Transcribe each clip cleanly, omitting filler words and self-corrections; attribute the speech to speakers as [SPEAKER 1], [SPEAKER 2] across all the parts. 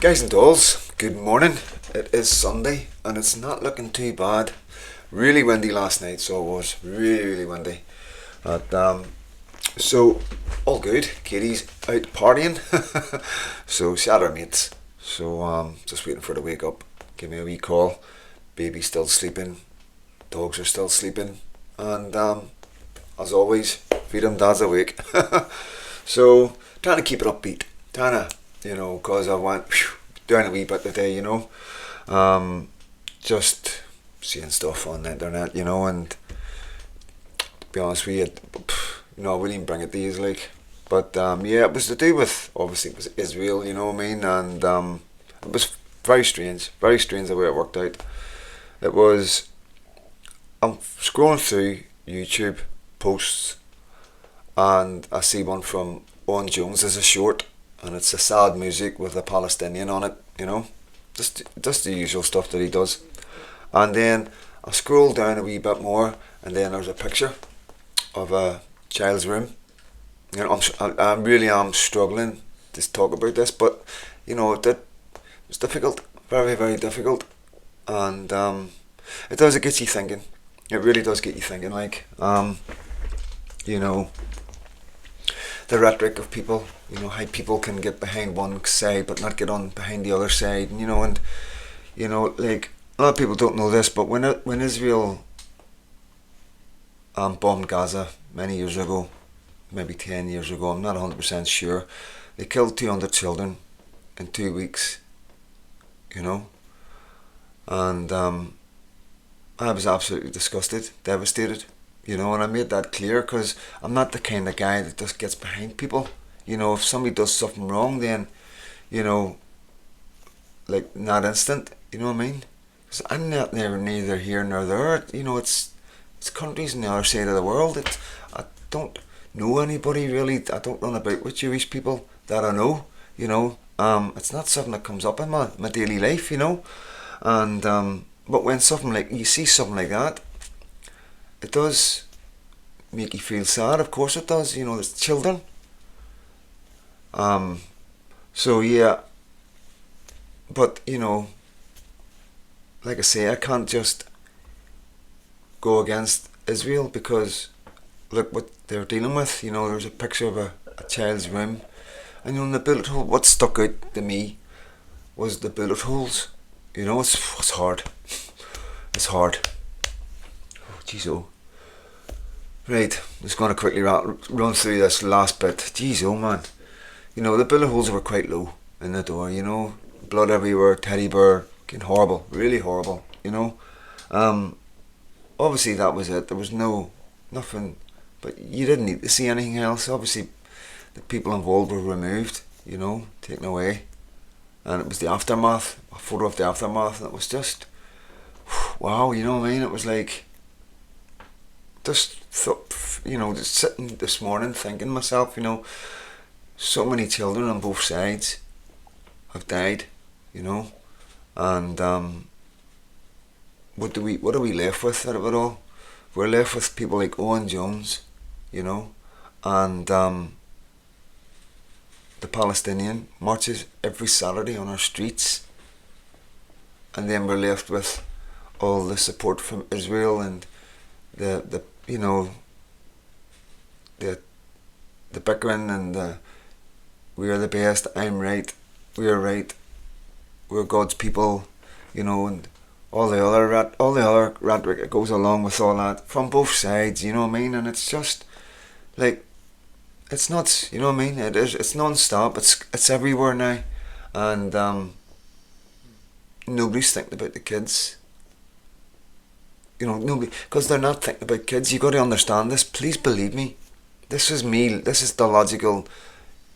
[SPEAKER 1] Guys and dolls, good morning. It is Sunday and it's not looking too bad. Really windy last night, so it was really windy. But so all good. Katie's out partying, so she had her mates. So just waiting for her to wake up. Give me a wee call. Baby's still sleeping. Dogs are still sleeping, and as always, feed them dad's awake. So trying to keep it upbeat. Trying to cause I went down a wee bit today, just seeing stuff on the internet, and to be honest with you, I wouldn't even bring it to you, like, but yeah, it was to do with, obviously, it was Israel, you know what I mean, and it was very strange the way it worked out. It was, I'm scrolling through YouTube posts, and I see one from Owen Jones as a short, and it's a sad music with a Palestinian on it, just the usual stuff that he does. And then I scroll down a wee bit more, and then there's a picture of a child's room. I really am struggling to talk about this, but it's difficult, very difficult, and it does, it gets you thinking. It really does get you thinking, like, you know, the rhetoric of people, how people can get behind one side but not get on behind the other side, like, a lot of people don't know this, but when Israel bombed Gaza many years ago, maybe 10 years ago, I'm not 100% sure, they killed 200 children in 2 weeks, and I was absolutely disgusted, devastated, and I made that clear because I'm not the kind of guy that just gets behind people. If somebody does something wrong, then, like, in that instant, you know what I mean? Because I'm not neither here nor there. It's countries on the other side of the world. I don't know anybody really. I don't run about with Jewish people that I know. It's not something that comes up in my daily life. And but when you see something like that, it does make you feel sad. Of course it does. There's children. So yeah, but like I say, I can't just go against Israel because look what they're dealing with. There's a picture of a child's room, and the bullet hole. What stuck out to me was the bullet holes. It's hard. It's hard. Oh, jeez, oh. Right, I'm just going to quickly run through this last bit. Jeez, oh man. The bullet holes were quite low in the door, blood everywhere, teddy bear, horrible, really horrible, Obviously that was it, there was nothing, but you didn't need to see anything else. Obviously the people involved were removed, taken away, and it was the aftermath, a photo of the aftermath, and it was just, wow, you know what I mean, it was like, just sitting this morning thinking to myself, so many children on both sides have died, and what are we left with out of it all? We're left with people like Owen Jones, and the Palestinian marches every Saturday on our streets, and then we're left with all the support from Israel and the bickering and the we are the best, I'm right, we are right, we're God's people, and all the other rhetoric that goes along with all that from both sides, you know what I mean? And it's just like, it's nuts, you know what I mean? It's non-stop, it's everywhere now, and nobody's thinking about the kids. Nobody, because they're not thinking about kids. You got to understand this. Please believe me. This is me. This is the logical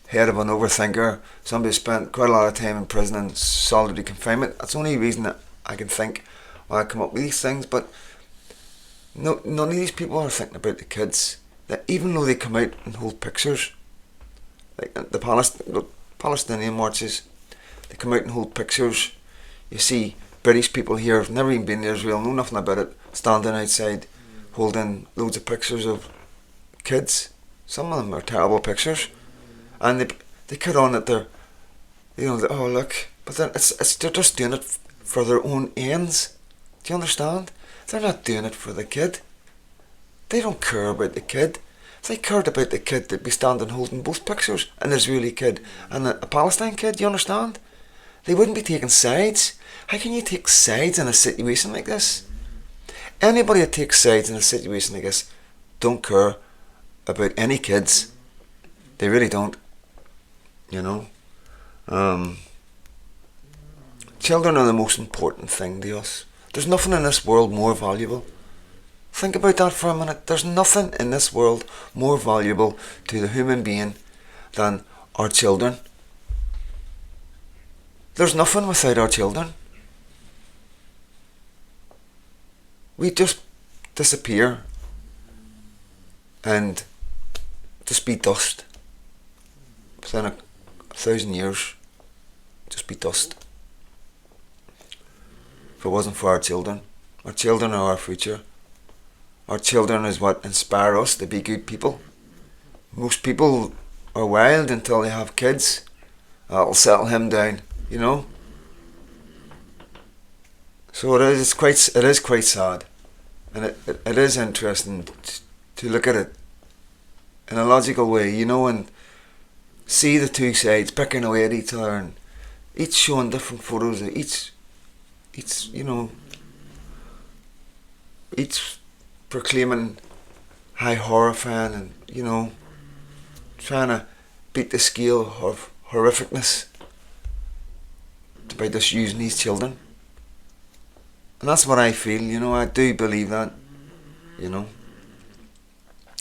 [SPEAKER 1] head of an overthinker. Somebody who spent quite a lot of time in prison and solitary confinement. That's the only reason that I can think when I come up with these things. But no, none of these people are thinking about the kids. That even though they come out and hold pictures, like the Palestinian marches, they come out and hold pictures. You see British people here have never even been to Israel, know nothing about it, standing outside holding loads of pictures of kids. Some of them are terrible pictures, and they put on that they're, oh look, But then they're just doing it for their own ends. Do you understand? They're not doing it for the kid. They don't care about the kid. If they cared about the kid, they'd be standing holding both pictures, an Israeli kid and a Palestine kid, do you understand? They wouldn't be taking sides. How can you take sides in a situation like this? Anybody that takes sides in a situation like this don't care about any kids. They really don't. You know? Children are the most important thing to us. There's nothing in this world more valuable. Think about that for a minute. There's nothing in this world more valuable to the human being than our children. There's nothing without our children. We just disappear and just be dust. Within 1,000 years, just be dust. If it wasn't for our children are our future. Our children is what inspire us to be good people. Most people are wild until they have kids. That'll settle him down, you know. So it is quite sad, and it is interesting to look at it in a logical way, you know, and see the two sides picking away at each other, and each showing different photos of each you know, each proclaiming how horrifying and, you know, trying to beat the scale of horrificness by just using these children. And that's what I feel, you know, I do believe that, you know.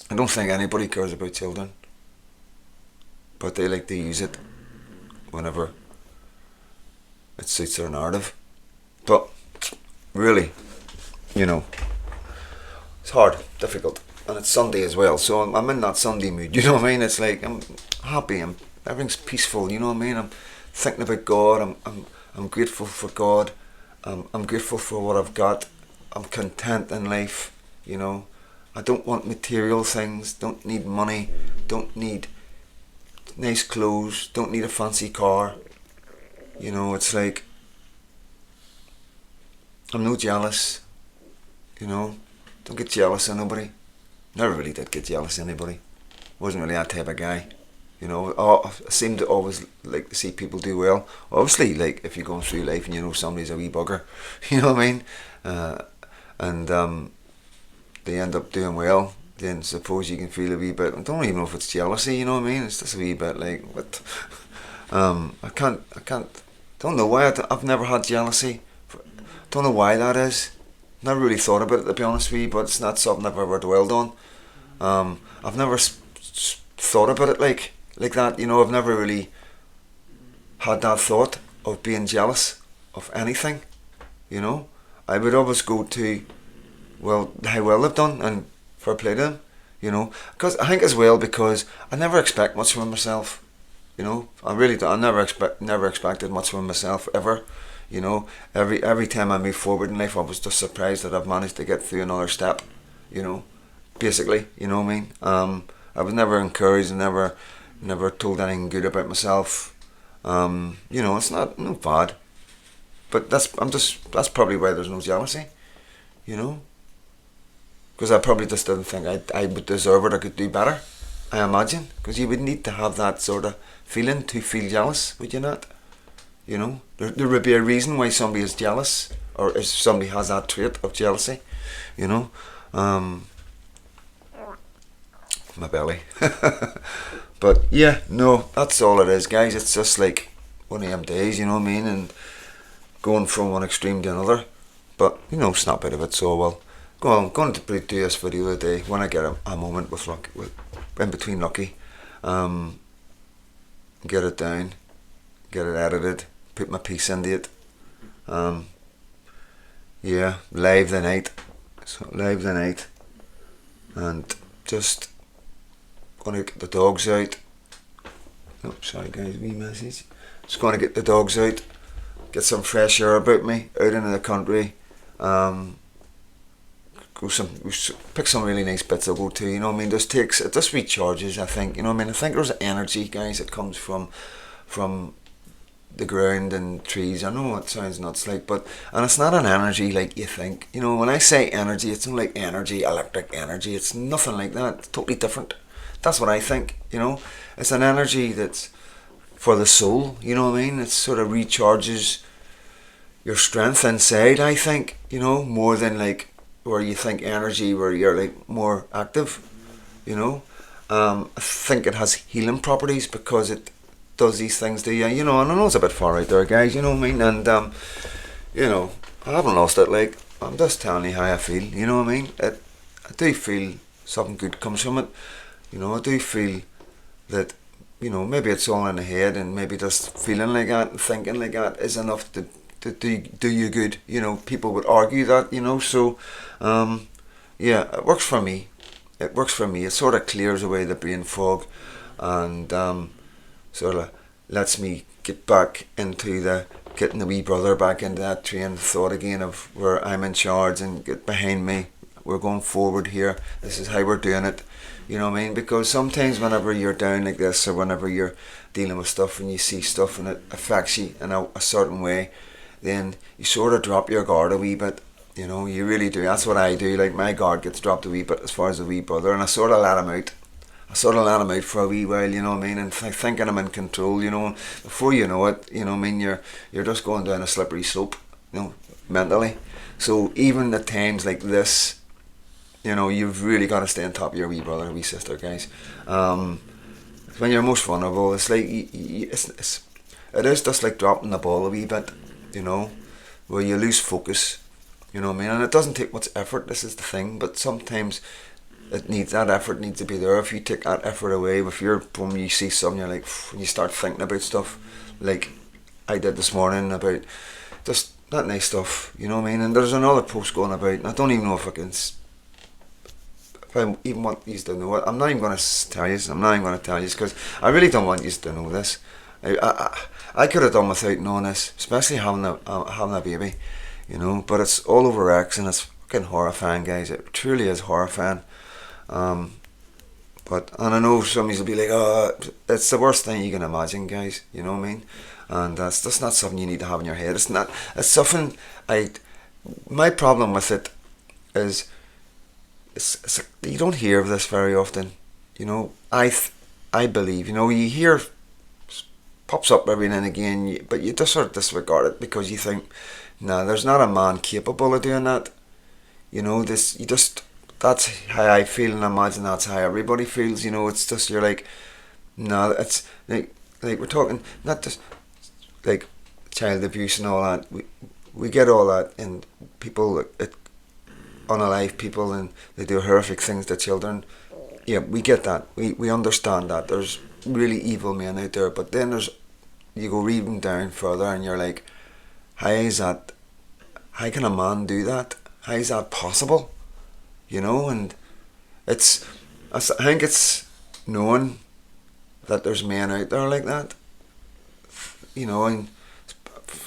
[SPEAKER 1] I don't think anybody cares about children, but they like to use it whenever it suits their narrative. But really, you know, it's hard, difficult, and it's Sunday as well, so I'm in that Sunday mood, you know what I mean? It's like I'm happy, everything's peaceful, you know what I mean? I'm thinking about God, I'm grateful for God, I'm grateful for what I've got, I'm content in life, you know. I don't want material things, don't need money, don't need nice clothes, don't need a fancy car, you know. It's like I'm no jealous, you know. Don't get jealous of nobody. Never really did get jealous of anybody. Wasn't really that type of guy, you know. I seem to always like to see people do well. Obviously, like if you're going through life and you know somebody's a wee bugger, you know what I mean, and they end up doing well, then suppose you can feel a wee bit. I don't even know if it's jealousy, you know what I mean. It's just a wee bit like what. I can't. Don't know why. I've never had jealousy. Don't know why that is. Never really thought about it, to be honest with you, but it's not something I've ever dwelled on. I've never thought about it like that, you know. I've never really had that thought of being jealous of anything, you know. I would always go to, well, how well they've done and fair play to them, you know. Because I think as well, because I never expect much from myself, you know. I really don't. I never expected much from myself ever. You know, every time I move forward in life, I was just surprised that I've managed to get through another step. You know, basically, you know what I mean. I was never encouraged and never told anything good about myself. You know, it's not no bad, but that's probably why there's no jealousy. You know, because I probably just didn't think I would deserve it. I could do better. I imagine, because you would need to have that sort of feeling to feel jealous, would you not? You know, there would be a reason why somebody is jealous, or if somebody has that trait of jealousy, you know. My belly. But yeah, no, that's all it is, guys. It's just like one of them days, you know what I mean, and going from one extreme to another. But, you know, snap out of it, so well. I'm going to do this video today when I get a moment with in between Lucky. Get it down, get it edited, put my piece into it. Yeah, live the night. So live the night, and just gonna get the dogs out. Oh, sorry guys, wee message. Just gonna get the dogs out, get some fresh air about me, out into the country. Pick some really nice bits to go to, you know what I mean. It just recharges, I think, you know what I mean. I think there's energy, guys, that comes from the ground and trees. I know it sounds nuts, like, but and it's not an energy like you think. You know, when I say energy, it's not like energy, electric energy. It's nothing like that. It's totally different. That's what I think. You know, it's an energy that's for the soul. You know what I mean? It sort of recharges your strength inside. I think, you know, more than like where you think energy, where you're like more active. You know, I think it has healing properties because it does these things to you. You know, and I know it's a bit far out there, guys. You know what I mean? And you know, I haven't lost it. Like, I'm just telling you how I feel. You know what I mean? I do feel something good comes from it. You know, I do feel that, you know, maybe it's all in the head, and maybe just feeling like that and thinking like that is enough to do you good. You know, people would argue that, you know, so yeah, it works for me. It works for me. It sort of clears away the brain fog, and sort of lets me get back into the getting the wee brother back into that train of thought again of where I'm in charge and get behind me. We're going forward here. This is how we're doing it. You know what I mean? Because sometimes whenever you're down like this, or whenever you're dealing with stuff and you see stuff and it affects you in a certain way, then you sort of drop your guard a wee bit. You know, you really do. That's what I do. Like, my guard gets dropped a wee bit as far as the wee brother, and I sort of let him out. I sort of let him out for a wee while, you know what I mean, and thinking I'm in control, you know. Before you know it, you know what I mean, you're just going down a slippery slope, you know, mentally. So even at times like this, you know, you've really got to stay on top of your wee brother, wee sister, guys. When you're most vulnerable, it's like it is just like dropping the ball a wee bit, you know, where you lose focus. You know what I mean? And it doesn't take much effort, this is the thing, but sometimes that effort needs to be there. If you take that effort away, when you see something, you're like, when you start thinking about stuff, like I did this morning about just not nice stuff, you know what I mean? And there's another post going about, and I don't even know if I even want you to know it. I'm not even going to tell you, because I really don't want you to know this. I could have done without knowing this, especially having a baby. You know, but it's all over X, and it's fucking horrifying, guys. It truly is horrifying. And I know somebody's will be like, oh, it's the worst thing you can imagine, guys. You know what I mean? And that's just not something you need to have in your head. It's not. It's something my problem with it is, you don't hear of this very often. You know, I believe. You know, you hear pops up every now and again, but you just sort of disregard it because you think, nah, there's not a man capable of doing that. You know, that's how I feel, and I imagine that's how everybody feels. You know, it's just, you're like, nah, it's like we're talking, not just like child abuse and all that. We get all that, and people, unalive people, and they do horrific things to children. Yeah, we get that. We understand that. There's really evil men out there, but then you go reading down further, and you're like, how can a man do that? How is that possible? You know, and I think it's knowing that there's men out there like that, you know, and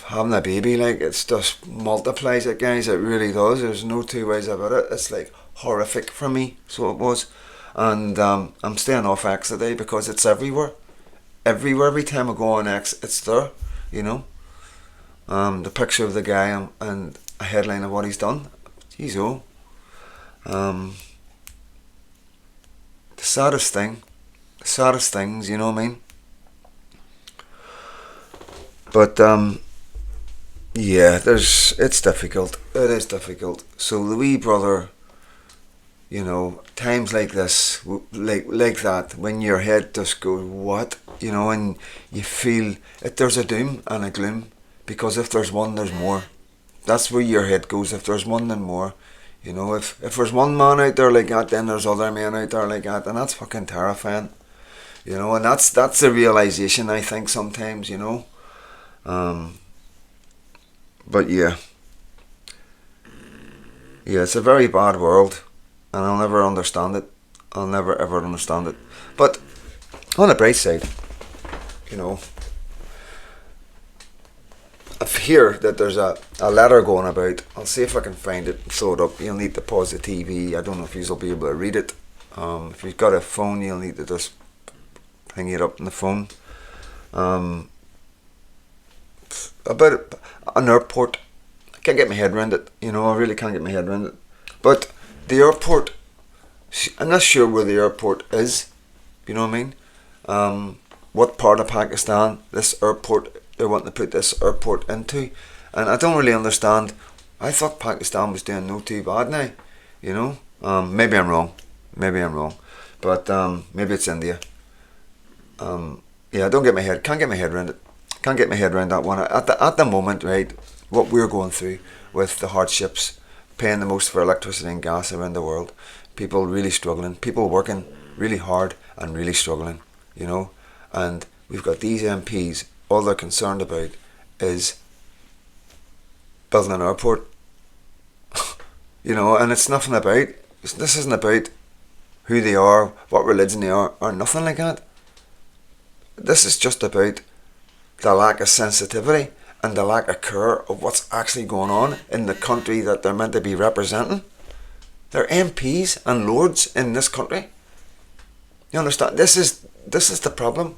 [SPEAKER 1] having a baby, like, it's just multiplies it, guys. It really does. There's no two ways about it. It's like horrific for me, so it was. And I'm staying off X today because it's everywhere. Every time I go on X, it's there, you know. The picture of the guy and a headline of what he's done. Jeez, oh. The saddest things, you know what I mean? But yeah, it's difficult. It is difficult. So the wee brother, you know, times like this, like that, when your head just goes, what? You know, and you feel there's a doom and a gloom, because if there's one, there's more. That's where your head goes. If there's one, then more. You know, if there's one man out there like that, then there's other men out there like that, and that's fucking terrifying. You know, and that's the realization, I think, sometimes, you know. But yeah, it's a very bad world, and I'll never understand it. I'll never ever understand it. But on the bright side, you know, I hear that there's a letter going about. I'll see if I can find it and throw it up. You'll need to pause the TV. I don't know if you'll be able to read it. If you've got a phone, you'll need to just hang it up on the phone. about an airport. I can't get my head around it. I really can't get my head around it. But the airport, I'm not sure where the airport is. You know what I mean? What part of Pakistan this airport they're wanting to put this airport into, and I don't really understand. I thought Pakistan was doing no too bad now. Maybe I'm wrong. But maybe it's India. Yeah, can't get my head around it. Can't get my head around that one. At the moment, right, what we're going through with the hardships, paying the most for electricity and gas around the world, people really struggling, people working really hard and really struggling, and we've got these MPs, all they're concerned about is building an airport, and it's nothing about, this isn't about who they are, what religion they are, or nothing like that. This is just about the lack of sensitivity and the lack of care of what's actually going on in the country that they're meant to be representing. They're MPs and lords in this country. You understand? This is the problem.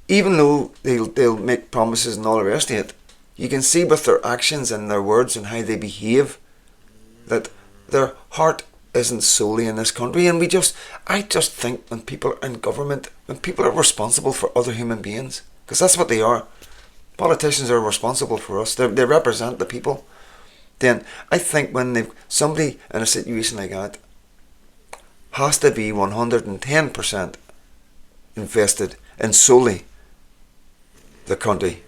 [SPEAKER 1] Even though they'll make promises and all the rest of it, you can see with their actions and their words and how they behave that their heart isn't solely in this country. And I just think when people are in government, when people are responsible for other human beings, because that's what they are. Politicians are responsible for us. They represent the people. Then I think when somebody in a situation like that has to be 110% invested in solely the country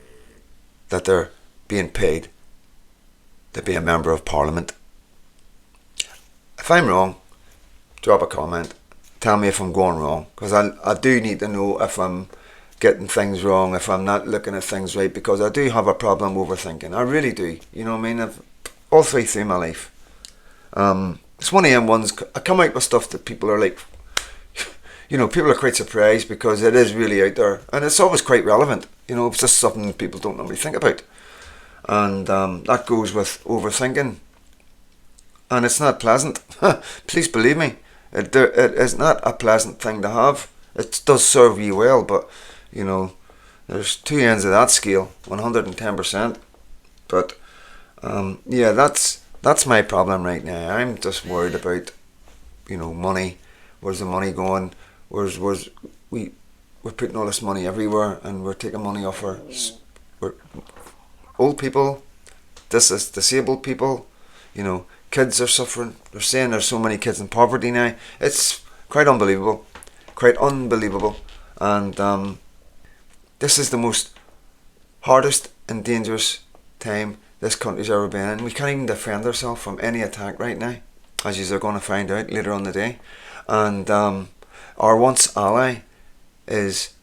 [SPEAKER 1] that they're being paid to be a member of Parliament. If I'm wrong, drop a comment. Tell me if I'm going wrong, because I do need to know if I'm getting things wrong, if I'm not looking at things right, because I do have a problem overthinking. I really do. You know what I mean? All through my life. It's one of them ones, I come out with stuff that people are like, people are quite surprised because it is really out there. And it's always quite relevant. It's just something people don't normally think about. And that goes with overthinking. And it's not pleasant. Please believe me. It is not a pleasant thing to have. It does serve you well, but, there's two ends of that scale, 110%. But, yeah, that's my problem right now. I'm just worried about, money. Where's the money going? We're putting all this money everywhere, and we're taking money off we're old people, disabled people, kids are suffering. They're saying there's so many kids in poverty now. It's quite unbelievable. And this is the most hardest and dangerous time this country's ever been in. We can't even defend ourselves from any attack right now, as you are going to find out later on the day. And our once ally is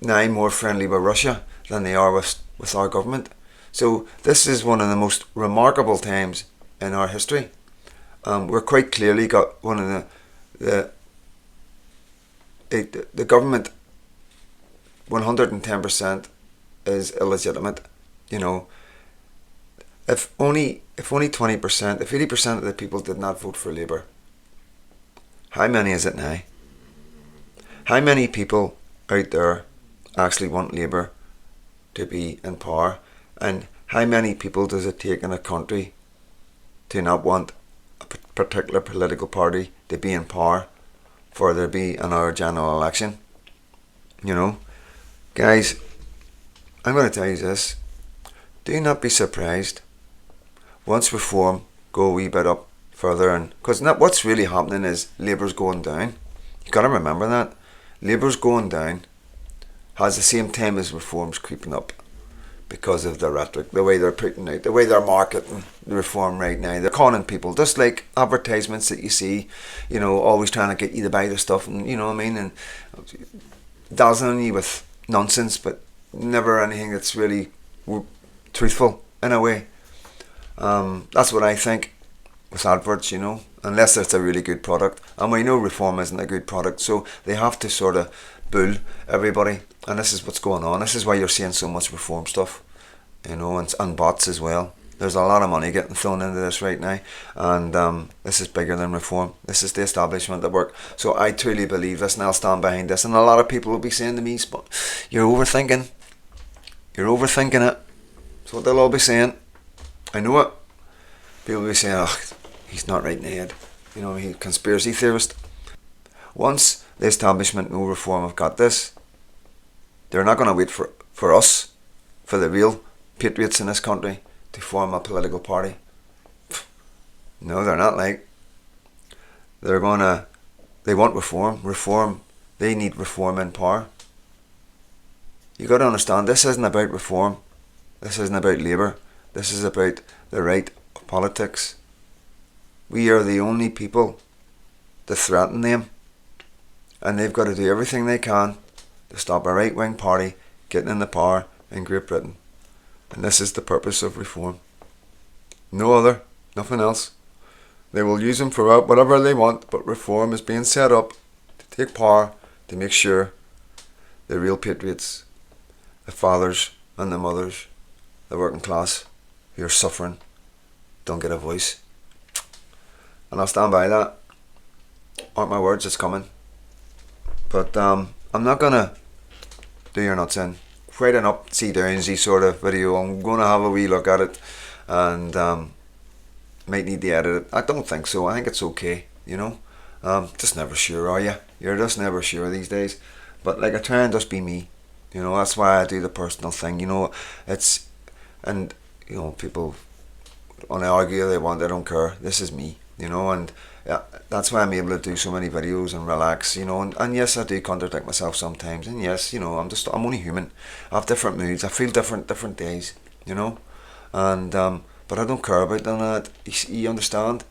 [SPEAKER 1] now more friendly with Russia than they are with our government. So this is one of the most remarkable times in our history. We're quite clearly got one of the government 110% is illegitimate. If only 20%, if 80% of the people did not vote for Labour, how many is it now? How many people out there actually want Labour to be in power? And how many people does it take in a country to not want a particular political party to be in power for there to be another general election? Guys, I'm going to tell you this. Do not be surprised once reform go a wee bit up further, and because what's really happening is Labour's going down. You got to remember that Labour's going down has the same time as reform's creeping up, because of the rhetoric, the way they're putting out, the way they're marketing the reform right now. They're conning people, just like advertisements that you see, always trying to get you to buy the stuff, and and dazzling you with nonsense, but never anything that's really truthful in a way. That's what I think with adverts, unless it's a really good product. And we know reform isn't a good product, so they have to sort of bull everybody. And this is what's going on. This is why you're seeing so much reform stuff, and bots as well. There's a lot of money getting thrown into this right now, and this is bigger than reform. This is the establishment at work. So I truly believe this, and I'll stand behind this. And a lot of people will be saying to me, "You're overthinking." You're overthinking it. That's what they'll all be saying. I know it. People will be saying, oh, he's not right in the head. You know, he's a conspiracy theorist. Once the establishment, no reform, have got this, they're not going to wait for us, for the real patriots in this country, to form a political party. No, they're not. Like, they want reform. They need reform in power. You got to understand, this isn't about reform. This isn't about Labour. This is about the right of politics. We are the only people to threaten them, and they've got to do everything they can to stop a right-wing party getting in the power in Great Britain. And this is the purpose of reform. No other, nothing else. They will use them for whatever they want, but reform is being set up to take power, to make sure the real patriots, the fathers and the mothers, the working class who are suffering, don't get a voice. And I'll stand by that. Aren't my words, it's coming. But I'm not going to do your nuts in. Quite an upsy-downsy sort of video. I'm going to have a wee look at it, and might need to edit it. I don't think so. I think it's okay, you know. Just never sure, are you? You're just never sure these days. But like, I try and just be me. You know, that's why I do the personal thing. You know, and you know, people want to argue they want, I don't care. This is me, you know, and yeah, that's why I'm able to do so many videos and relax, you know, and yes, I do contradict myself sometimes, and yes, you know, I'm only human. I have different moods. I feel different days, you know, and but I don't care about that. You understand?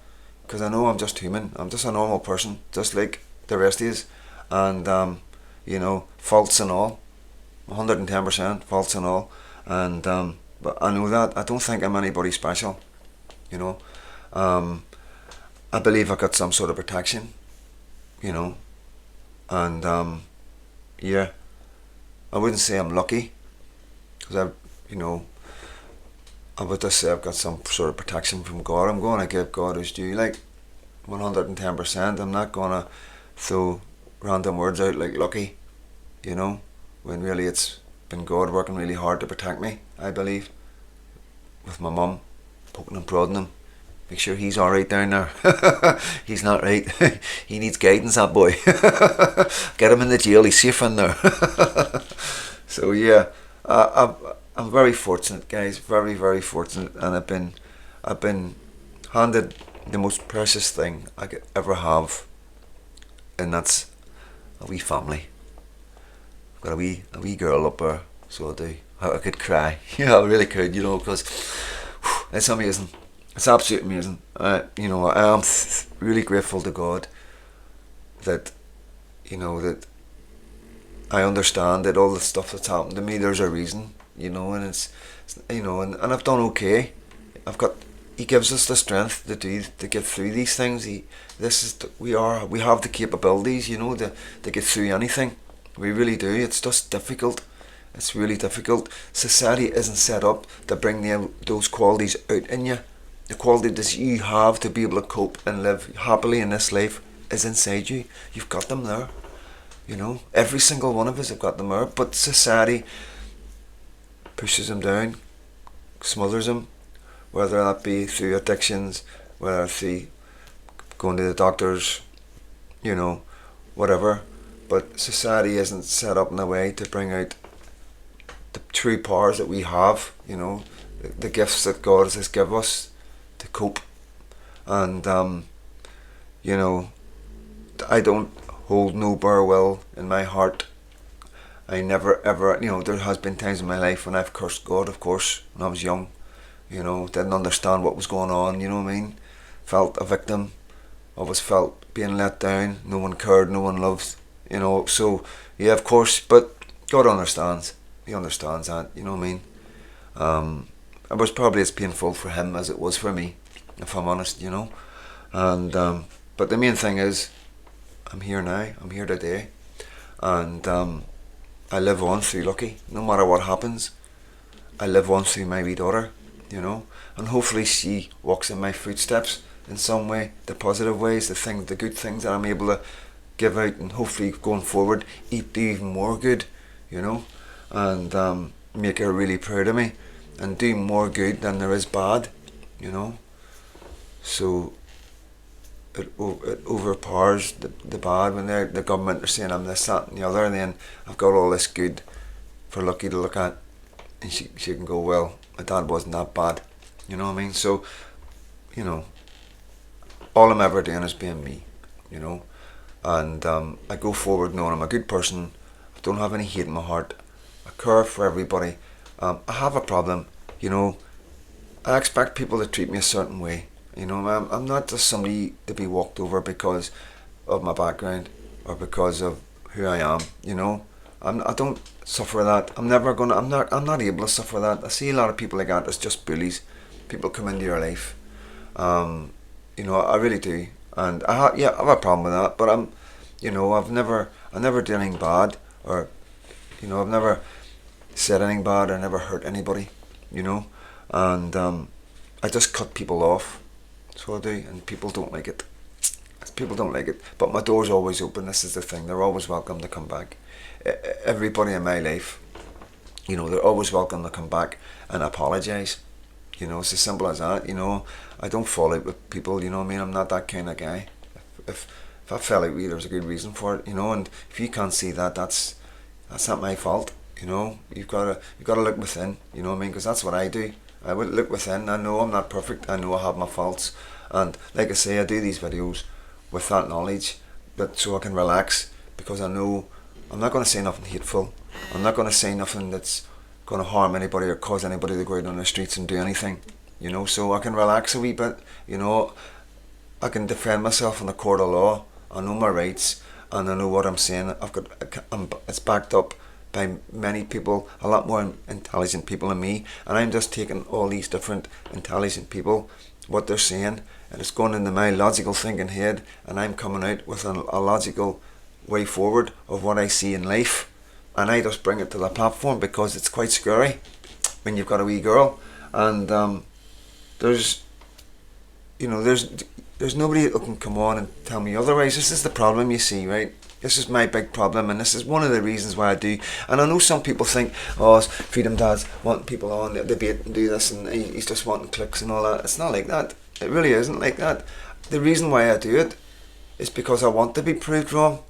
[SPEAKER 1] Because I know I'm just human. I'm just a normal person, just like the rest of us, and you know, faults and all, 110% faults and all, and but I know that. I don't think I'm anybody special, you know. I believe I got some sort of protection, you know, and yeah, I wouldn't say I'm lucky, because you know, I would just say I've got some sort of protection from God. I'm going to give God his due, like 110%. I'm not going to throw random words out like lucky, you know, when really it's been God working really hard to protect me, I believe, with my mum poking and prodding him. Make sure he's alright down there. He's not right. He needs guidance, that boy. Get him in the jail, he's safe in there. So yeah, I'm very fortunate, guys. Very, very fortunate, and I've been handed the most precious thing I could ever have, and that's a wee family. I've got a wee girl up there, so I do. I could cry. Yeah, I really could, you know, because it's amazing. It's absolutely amazing. You know, I am really grateful to God that, you know, that I understand that all the stuff that's happened to me, there's a reason, you know, and it's you know, and I've done okay. He gives us the strength to get through these things. We have the capabilities, you know, to get through anything. We really do. It's just difficult. It's really difficult. Society isn't set up to bring those qualities out in you. The qualities you have to be able to cope and live happily in this life is inside you. You've got them there. You know, every single one of us have got them there. But society pushes them down, smothers them, whether that be through addictions, whether it's through going to the doctors, you know, whatever. But society isn't set up in a way to bring out the true powers that we have, you know, the gifts that God has given us to cope. And you know, I don't hold no bare will in my heart. I never ever, you know, there has been times in my life when I've cursed God, of course, when I was young, you know, didn't understand what was going on, you know what I mean, felt a victim, always felt being let down, no one cared, no one loved, you know. So yeah, of course, but God understands. He understands that, you know what I mean. It was probably as painful for him as it was for me, if I'm honest, you know. And but the main thing is, I'm here now. I'm here today, and I live on through Lucky. No matter what happens, I live on through my wee daughter, you know, and hopefully she walks in my footsteps in some way, the positive ways, the good things that I'm able to give out, and hopefully going forward, do even more good, you know. And make her really proud of me and do more good than there is bad, you know. So it overpowers the bad when the government are saying I'm this, that and the other, and then I've got all this good for Lucky to look at, and she can go, well, my dad wasn't that bad, you know what I mean? So, you know, all I'm ever doing is being me, you know, and I go forward knowing I'm a good person. I don't have any hate in my heart. I care for everybody. I have a problem, you know. I expect people to treat me a certain way. You know, I'm not just somebody to be walked over because of my background or because of who I am. You know, I don't suffer that. I'm never gonna. I'm not able to suffer that. I see a lot of people like that as just bullies. People come into your life. You know, I really do, and I have a problem with that. But you know, I never did anything bad, or, you know, I've never said anything bad or never hurt anybody. You know, and I just cut people off. So I do, and people don't like it. People don't like it, but my door's always open. This is the thing; they're always welcome to come back. Everybody in my life, you know, they're always welcome to come back and apologise. You know, it's as simple as that. You know, I don't fall out with people. You know what I mean? I'm not that kind of guy. If I fell out with you, there's a good reason for it. You know, and if you can't see that, that's not my fault. You know, you've gotta look within. You know what I mean? Because that's what I do. I would look within. I know I'm not perfect. I know I have my faults, and like I say, I do these videos with that knowledge, but so I can relax, because I know I'm not going to say nothing hateful. I'm not going to say nothing that's going to harm anybody or cause anybody to go out on the streets and do anything. You know, so I can relax a wee bit. You know, I can defend myself in the court of law. I know my rights, and I know what I'm saying. It's backed up by many people, a lot more intelligent people than me, and I'm just taking all these different intelligent people, what they're saying, and it's going into my logical thinking head, and I'm coming out with a logical way forward of what I see in life, and I just bring it to the platform because it's quite scary when you've got a wee girl, and there's, you know, there's nobody that can come on and tell me otherwise. This is the problem, you see, right? This is my big problem, and this is one of the reasons why I do. And I know some people think, oh, Freedom Dad's wanting people on the debate and do this, and he's just wanting clicks and all that. It's not like that. It really isn't like that. The reason why I do it is because I want to be proved wrong.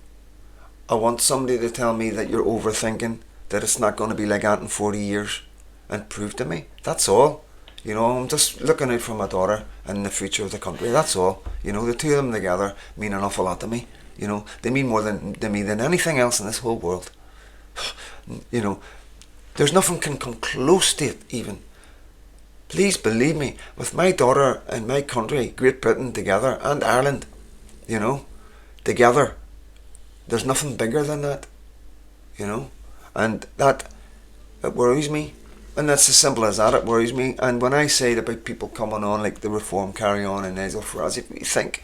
[SPEAKER 1] I want somebody to tell me that you're overthinking, that it's not going to be like that in 40 years, and prove to me. That's all. You know, I'm just looking out for my daughter and the future of the country. That's all. You know, the two of them together mean an awful lot to me. You know, they mean more to me than anything else in this whole world. You know, there's nothing can come close to it even. Please believe me, with my daughter and my country, Great Britain together, and Ireland, you know, together, there's nothing bigger than that. You know, and that, it worries me. And that's as simple as that, it worries me. And when I say about people coming on like the Reform Carry On and Nigel Farage, if you think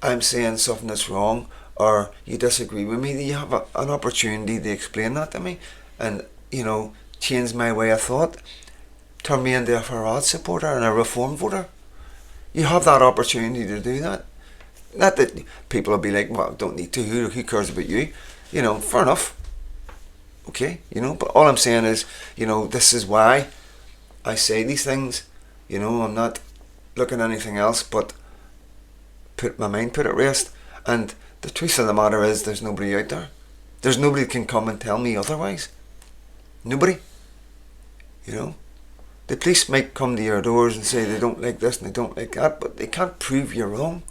[SPEAKER 1] I'm saying something that's wrong, or you disagree with me, you have an opportunity to explain that to me, and, you know, change my way of thought, turn me into a Farage supporter and a Reform voter. You have that opportunity to do that. Not that people will be like, well, don't need to, who cares about you? You know, fair enough. Okay, you know, but all I'm saying is, you know, this is why I say these things. You know, I'm not looking at anything else but put at rest. And the truth of the matter is, there's nobody out there. There's nobody that can come and tell me otherwise. Nobody. You know, the police might come to your doors and say they don't like this and they don't like that, but they can't prove you're wrong.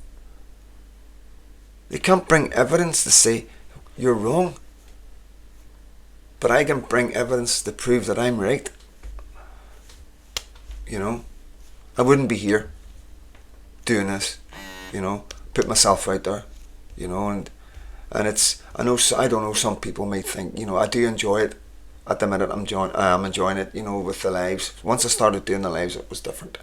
[SPEAKER 1] They can't bring evidence to say you're wrong. But I can bring evidence to prove that I'm right. You know, I wouldn't be here doing this. You know, put myself out there. You know, and it's, I don't know, some people might think, you know, I do enjoy it. At the minute, I am enjoying it. You know, with the lives. Once I started doing the lives, it was different.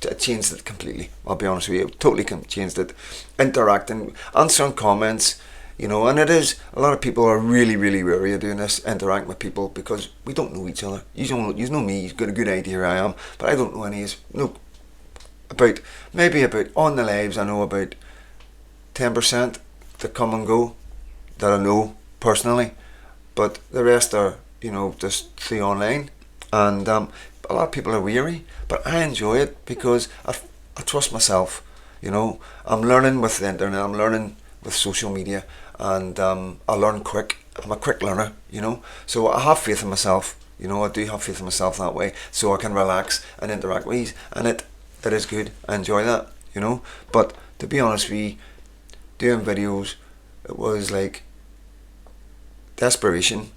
[SPEAKER 1] It changed it completely. I'll be honest with you, it totally changed it. Interacting, answering comments. You know, and it is, a lot of people are really, really wary of doing this, interacting with people, because we don't know each other. You know me, you've got a good idea who I am, but I don't know any of you. No, maybe about, on the lives, I know about 10% that come and go, that I know personally, but the rest are, you know, just through online. And a lot of people are weary, but I enjoy it because I trust myself. You know, I'm learning with the internet, I'm learning with social media, and I learn quick. I'm a quick learner, you know. So I have faith in myself. You know, I do have faith in myself that way, so I can relax and interact with these, and it is good. I enjoy that, you know. But to be honest with you, doing videos, it was like desperation.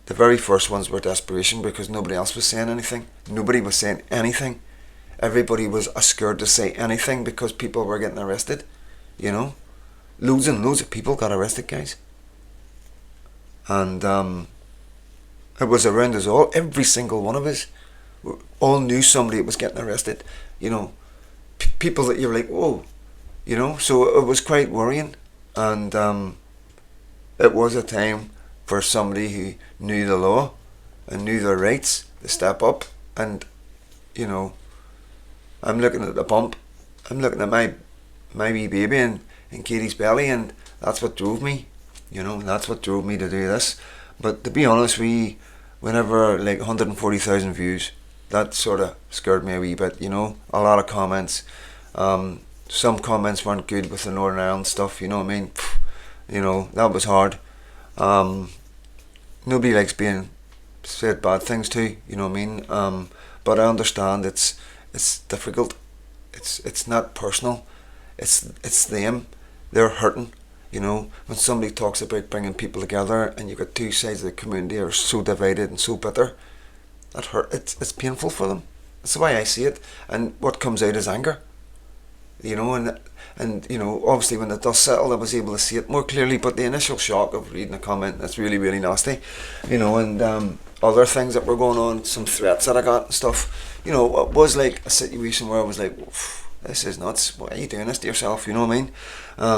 [SPEAKER 1] The very first ones were desperation because nobody else was saying anything. Nobody was saying anything. Everybody was scared to say anything because people were getting arrested, you know. Loads and loads of people got arrested, guys. And it was around us all. Every single one of us all knew somebody that was getting arrested, you know. People that you're like, whoa, you know. So it was quite worrying. And it was a time for somebody who knew the law and knew their rights to step up. And, you know, I'm looking at the bump. I'm looking at my wee baby in Katie's belly, and that's what drove me. You know, that's what drove me to do this. But to be honest, whenever like 140,000 views, that sort of scared me a wee bit. You know, a lot of comments. Some comments weren't good with the Northern Ireland stuff. You know what I mean? You know, that was hard. Nobody likes being said bad things to. You know what I mean? But I understand it's difficult. It's not personal. It's them. They're hurting. You know, when somebody talks about bringing people together and you've got two sides of the community are so divided and so bitter, that hurt. It's painful for them. That's the way I see it. And what comes out is anger. You know, and you know, obviously when the dust settled, I was able to see it more clearly. But the initial shock of reading a comment, that's really, really nasty. You know, and other things that were going on, some threats that I got and stuff. You know, it was like a situation where I was like, this is nuts. Why are you doing this to yourself? You know what I mean?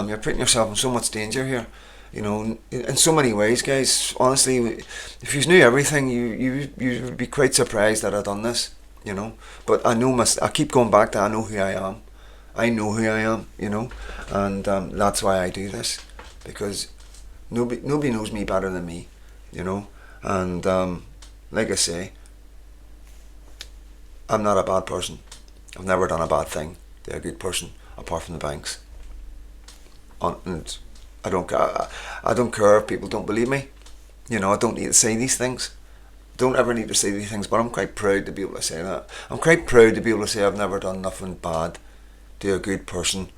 [SPEAKER 1] You're putting yourself in so much danger here. You know, in so many ways, guys. Honestly, if you knew everything, you would be quite surprised that I've done this. You know, but I keep going back to I know who I am. I know who I am. You know, and that's why I do this, because nobody knows me better than me. You know, and like I say, I'm not a bad person. I've never done a bad thing. They're a good person, apart from the banks. And I don't care. I don't care if people don't believe me. You know, I don't need to say these things. Don't ever need to say these things. But I'm quite proud to be able to say that. I'm quite proud to be able to say I've never done nothing bad to a good person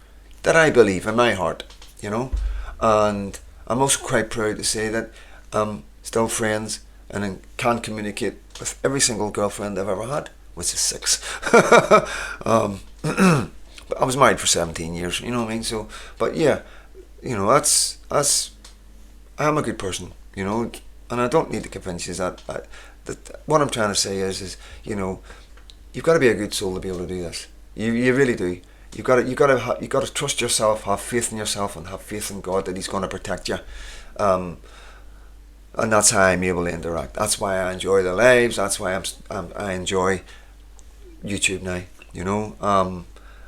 [SPEAKER 1] that I believe in my heart. You know, and I'm also quite proud to say that I'm still friends and I can communicate with every single girlfriend I've ever had, which is 6. But I was married for 17 years, you know what I mean? So, but yeah, you know, that's I am a good person, you know, and I don't need to convince you that what I'm trying to say is, you know, you've got to be a good soul to be able to do this. You really do. You got to trust yourself, have faith in yourself, and have faith in God that He's going to protect you. And that's how I'm able to interact. That's why I enjoy the lives. That's why I enjoy YouTube now, you know.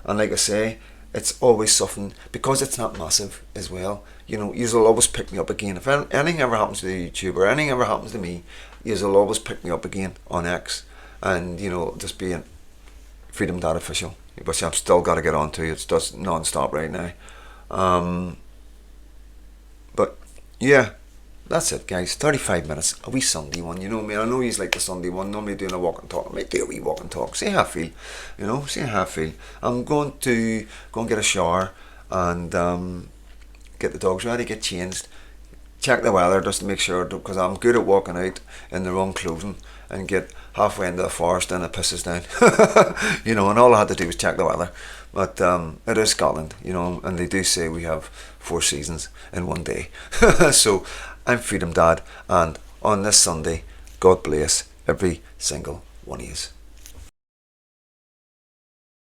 [SPEAKER 1] And like I say, it's always something, because it's not massive as well. You know, you'll always pick me up again. If anything ever happens to the YouTube, or anything ever happens to me, you'll always pick me up again on X. And, you know, just being Freedom Dad Official, which I've still got to get on to. It's just non-stop right now. But yeah, that's it, guys. 35 minutes, a wee Sunday one. You know me. I know he's like the Sunday one. Normally doing a walk and talk. I might do a wee walk and talk. See how I feel. You know, see how I feel. I'm going to go and get a shower and get the dogs ready, get changed, check the weather just to make sure, because I'm good at walking out in the wrong clothing and get halfway into the forest and it pisses down. You know, and all I had to do was check the weather. But it is Scotland, you know, and they do say we have 4 seasons in one day. So I'm Freedom Dad, and on this Sunday, God bless every single one of you.